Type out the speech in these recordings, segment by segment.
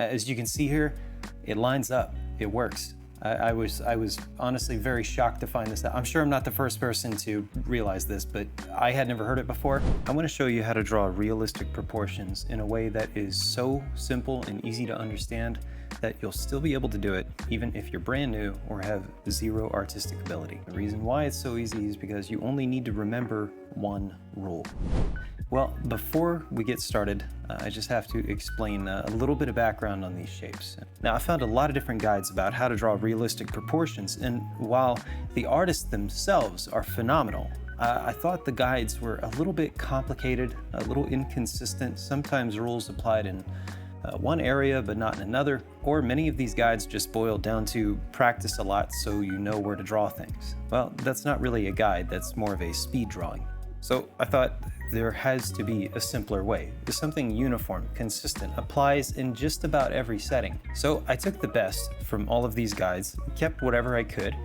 As you can see here, it lines up, it works. I was honestly very shocked to find this out. I'm sure I'm not the first person to realize this, but I had never heard it before. I'm gonna show you how to draw realistic proportions in a way that is so simple and easy to understand that you'll still be able to do it even if you're brand new or have zero artistic ability. The reason why it's so easy is because you only need to remember one rule. Well, before we get started, I just have to explain a little bit of background on these shapes. Now, I found a lot of different guides about how to draw realistic proportions, and while the artists themselves are phenomenal, I thought the guides were a little bit complicated, a little inconsistent, sometimes rules applied in one area but not in another, or many of these guides just boil down to practice a lot so you know where to draw things. Well, that's not really a guide, that's more of a speed drawing. So I thought there has to be a simpler way. Something uniform, consistent, applies in just about every setting. So I took the best from all of these guides, kept whatever I could,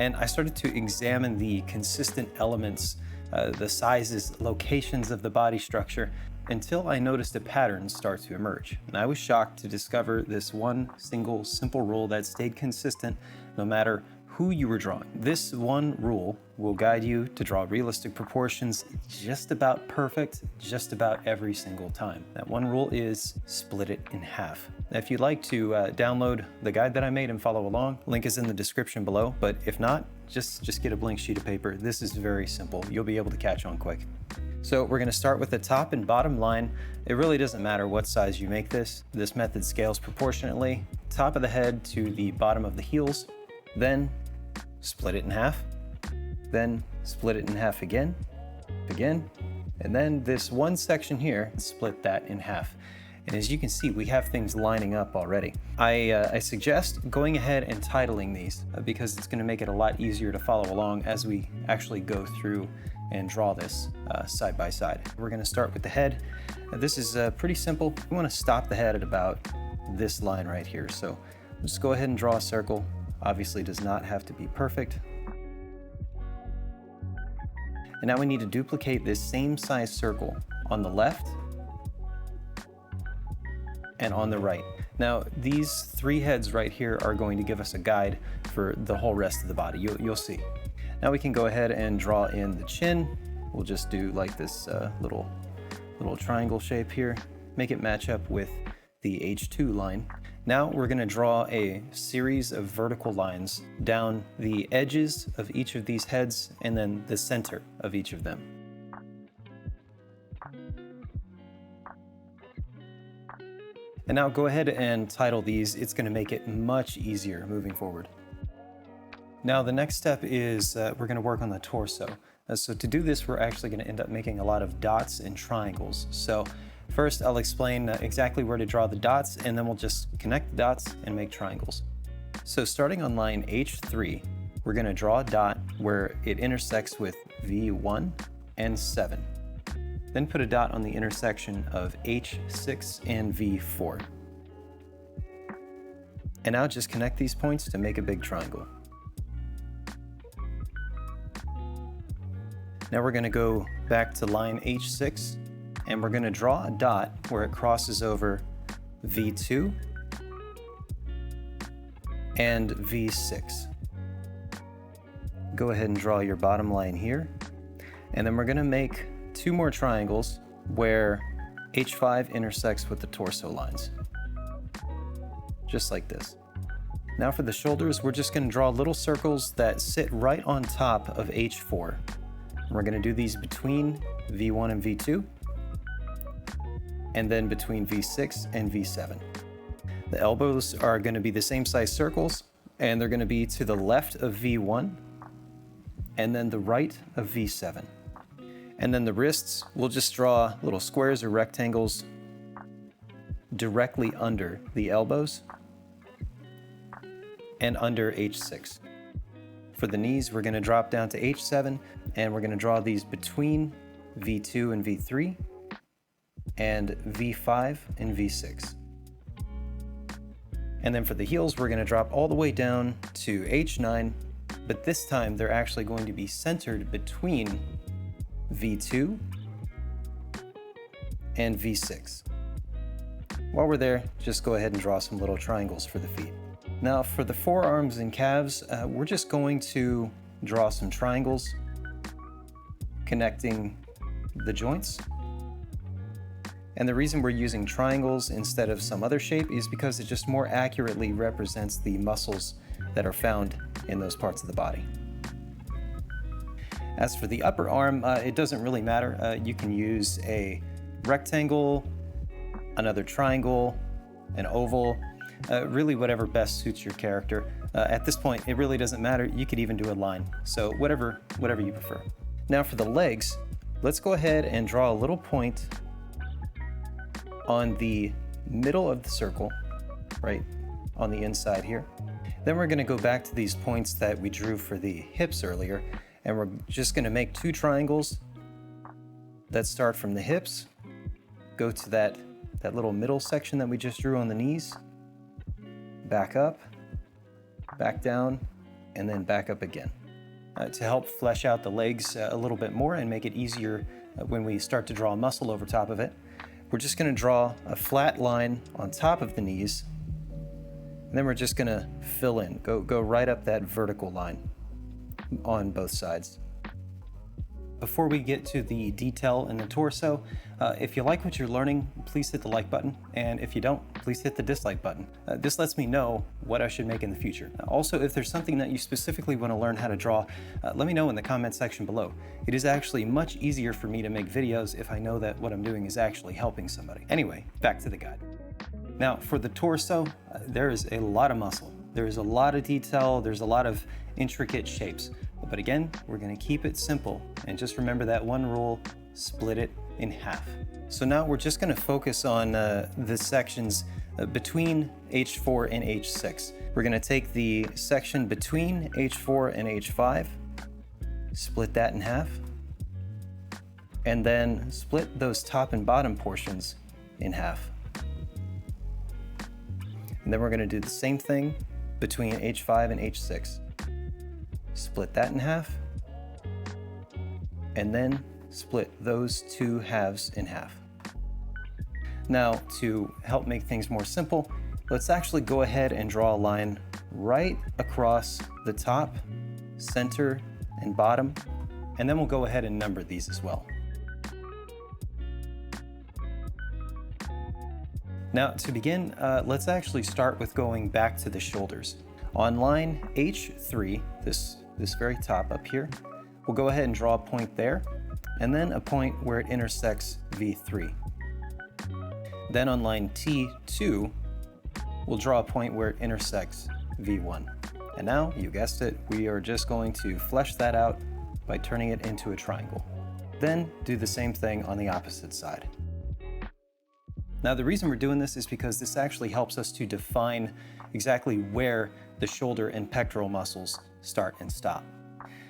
and I started to examine the consistent elements, the sizes, locations of the body structure, until I noticed a pattern start to emerge. And I was shocked to discover this one single simple rule that stayed consistent no matter who you were drawing. This one rule will guide you to draw realistic proportions just about perfect, just about every single time. That one rule is split it in half. Now, if you'd like to download the guide that I made and follow along, link is in the description below, but if not, just get a blank sheet of paper. This is very simple. You'll be able to catch on quick. So we're gonna start with the top and bottom line. It really doesn't matter what size you make this. This method scales proportionately. Top of the head to the bottom of the heels, then split it in half, then split it in half again, and then this one section here, split that in half. And as you can see, we have things lining up already. I suggest going ahead and titling these because it's gonna make it a lot easier to follow along as we actually go through and draw this side by side. We're gonna start with the head. This is pretty simple. We wanna stop the head at about this line right here. So just go ahead and draw a circle. Obviously does not have to be perfect. And now we need to duplicate this same size circle on the left and on the right. Now, these three heads right here are going to give us a guide for the whole rest of the body. You'll see. Now we can go ahead and draw in the chin. We'll just do like this little triangle shape here. Make it match up with the H2 line. Now we're gonna draw a series of vertical lines down the edges of each of these heads and then the center of each of them. And now go ahead and title these. It's gonna make it much easier moving forward. Now the next step is we're gonna work on the torso. So to do this, we're actually gonna end up making a lot of dots and triangles. So first, I'll explain exactly where to draw the dots, and then we'll just connect the dots and make triangles. So starting on line H3, we're gonna draw a dot where it intersects with V1 and 7. Then put a dot on the intersection of H6 and V4. And now just connect these points to make a big triangle. Now we're gonna go back to line H6, and we're gonna draw a dot where it crosses over V2 and V6. Go ahead and draw your bottom line here. And then we're gonna make two more triangles where H5 intersects with the torso lines. Just like this. Now for the shoulders, we're just gonna draw little circles that sit right on top of H4. We're gonna do these between V1 and V2, and then between V6 and V7. The elbows are gonna be the same size circles, and they're gonna be to the left of V1, and then the right of V7. And then the wrists, we'll just draw little squares or rectangles directly under the elbows and under H6. For the knees, we're gonna drop down to H7, and we're gonna draw these between V2 and V3, and V5 and V6. And then for the heels, we're gonna drop all the way down to H9, but this time they're actually going to be centered between V2 and V6. While we're there, just go ahead and draw some little triangles for the feet. Now for the forearms and calves, we're just going to draw some triangles connecting the joints. And the reason we're using triangles instead of some other shape is because it just more accurately represents the muscles that are found in those parts of the body. As for the upper arm, it doesn't really matter. You can use a rectangle, another triangle, an oval, really whatever best suits your character. At this point, it really doesn't matter. You could even do a line. So whatever you prefer. Now for the legs, let's go ahead and draw a little point on the middle of the circle, right on the inside here. Then we're gonna go back to these points that we drew for the hips earlier, and we're just gonna make two triangles that start from the hips, go to that little middle section that we just drew on the knees, back up, back down, and then back up again. To help flesh out the legs a little bit more and make it easier when we start to draw a muscle over top of it, we're just gonna draw a flat line on top of the knees, and then we're just gonna fill in, go right up that vertical line on both sides. Before we get to the detail in the torso, if you like what you're learning, please hit the like button. And if you don't, please hit the dislike button. This lets me know what I should make in the future. Also, if there's something that you specifically want to learn how to draw, let me know in the comment section below. It is actually much easier for me to make videos if I know that what I'm doing is actually helping somebody. Anyway, back to the guide. Now, for the torso, there is a lot of muscle. There is a lot of detail. There's a lot of intricate shapes. But again, we're gonna keep it simple and just remember that one rule, split it in half. So now we're just gonna focus on the sections between H4 and H6. We're gonna take the section between H4 and H5, split that in half, and then split those top and bottom portions in half. And then we're gonna do the same thing between H5 and H6. Split that in half, and then split those two halves in half. Now, to help make things more simple, let's actually go ahead and draw a line right across the top, center, and bottom, and then we'll go ahead and number these as well. Now, to begin, let's actually start with going back to the shoulders. On line H3, this very top up here, we'll go ahead and draw a point there, and then a point where it intersects V3. Then on line T2, we'll draw a point where it intersects V1. And now, you guessed it, we are just going to flesh that out by turning it into a triangle. Then do the same thing on the opposite side. Now, the reason we're doing this is because this actually helps us to define exactly where the shoulder and pectoral muscles start and stop.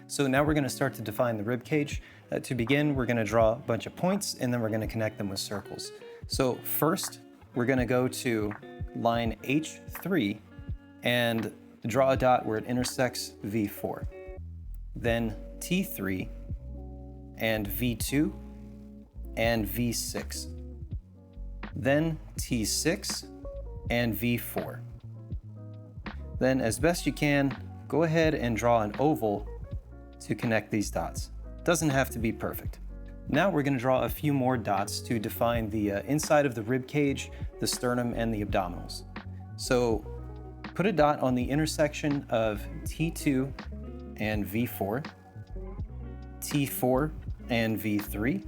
So now we're going to start to define the rib cage. To begin, we're going to draw a bunch of points, and then we're going to connect them with circles. So first, we're going to go to line H3 and draw a dot where it intersects V4. Then T3 and V2 and V6. Then T6 and V4. Then, as best you can, go ahead and draw an oval to connect these dots. Doesn't have to be perfect. Now we're going to draw a few more dots to define the inside of the rib cage, the sternum, and the abdominals. So put a dot on the intersection of T2 and V4, T4 and V3,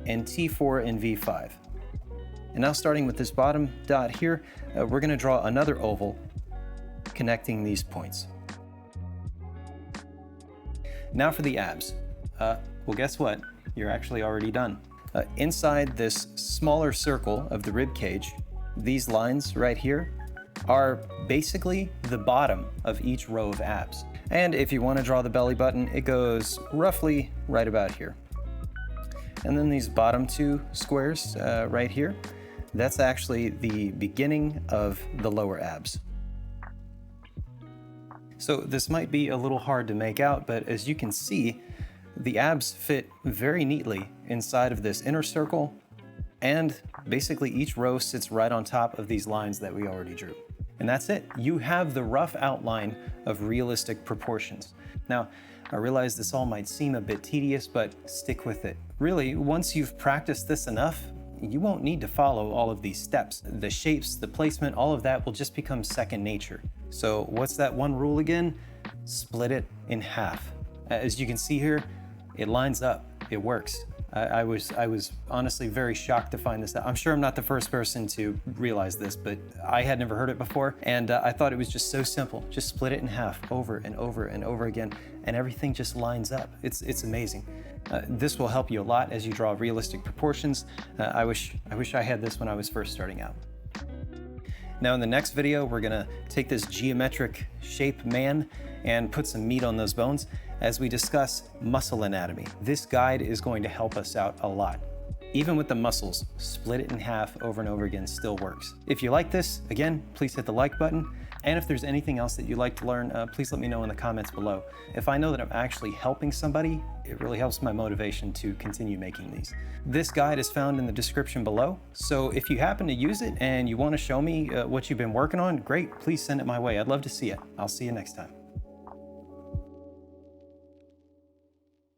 and T4 and V5. And now, starting with this bottom dot here, we're going to draw another oval connecting these points. Now for the abs. Well, guess what? You're actually already done. Inside this smaller circle of the rib cage, these lines right here are basically the bottom of each row of abs. And if you want to draw the belly button, it goes roughly right about here. And then these bottom two squares right here, that's actually the beginning of the lower abs. So this might be a little hard to make out, but as you can see, the abs fit very neatly inside of this inner circle And basically each row sits right on top of these lines that we already drew. And that's it. You have the rough outline of realistic proportions. Now, I realize this all might seem a bit tedious, but stick with it. Really, once you've practiced this enough, you won't need to follow all of these steps. The shapes, the placement, all of that will just become second nature. So what's that one rule again? Split it in half. As you can see here, it lines up, it works. I was honestly very shocked to find this out. I'm sure I'm not the first person to realize this, but I had never heard it before, and I thought it was just so simple. Just split it in half over and over and over again, and everything just lines up. It's amazing. This will help you a lot as you draw realistic proportions. I wish I had this when I was first starting out. Now in the next video, we're gonna take this geometric shape man and put some meat on those bones as we discuss muscle anatomy. This guide is going to help us out a lot. Even with the muscles, split it in half over and over again still works. If you like this, again, please hit the like button. And if there's anything else that you'd like to learn, please let me know in the comments below. If I know that I'm actually helping somebody, it really helps my motivation to continue making these. This guide is found in the description below. So if you happen to use it and you want to show me what you've been working on, great, please send it my way. I'd love to see it. I'll see you next time.